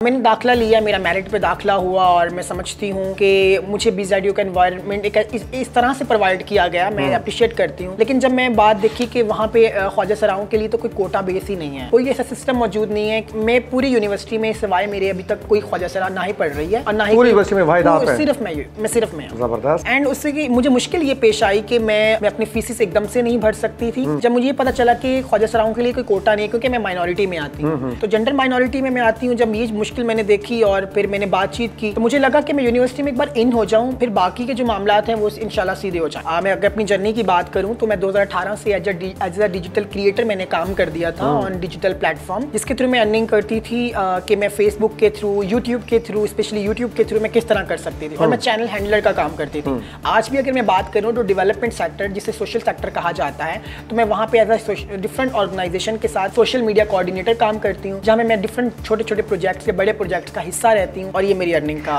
मैंने दाखिला लिया, मेरा मेरिट पे दाखिला हुआ और मैं समझती हूँ कि मुझे BZU का एनवायरनमेंट इस तरह से प्रोवाइड किया गया, मैं अप्रिशिएट करती हूँ। लेकिन जब मैं बात देखी कि वहाँ पे ख्वाजा सराओं के लिए तो कोई कोटा बेस ही नहीं है, कोई ऐसा सिस्टम मौजूद नहीं है। मैं पूरी यूनिवर्सिटी में सिवाय मेरे अभी तक कोई ख्वाजा सरा ना ही पढ़ रही है और ना ही सिर्फ मैं जबरदस्त। एंड उससे कि मुझे मुश्किल ये पेश आई कि मैं अपनी फीसिस एकदम से नहीं भर सकती थी। जब मुझे ये पता चला कि ख्वाजा सराओं के लिए कोई कोटा नहीं है, क्योंकि मैं माइनॉरिटी में आती हूँ, तो जेंडर माइनॉरिटी में मैं आती हूँ। जब ये मुश्किल मैंने देखी और फिर मैंने बातचीत की तो मुझे लगा कि मैं यूनिवर्सिटी में एक बार इन हो जाऊं, फिर बाकी के जो मामलात हैं वो इंशाल्लाह सीधे हो जाए। मैं अगर अपनी जर्नी की बात करूं तो मैं 2018 से एज अ डिजिटल क्रिएटर मैंने काम कर दिया था ऑन डिजिटल प्लेटफॉर्म, जिसके थ्रू मैं अर्निंग करती थी कि मैं फेसबुक के थ्रू, यूट्यूब के थ्रू, स्पेशली यूट्यूब के थ्रू मैं किस तरह कर सकती थी, और मैं चैनल हैंडलर का काम करती थी। आज भी अगर मैं बात करूँ तो डेवलपमेंट सेक्टर, जिसे सोशल सेक्टर कहा जाता है, तो मैं वहाँ पे एज अ डिफरेंट ऑर्गेनाइजेशन के साथ सोशल मीडिया कोऑर्डिनेटर काम करती हूँ, जहाँ मैं डिफरेंट छोटे छोटे प्रोजेक्ट्स या बड़े प्रोजेक्ट्स का हिस्सा रहती हूँ, और ये मेरी अर्निंग का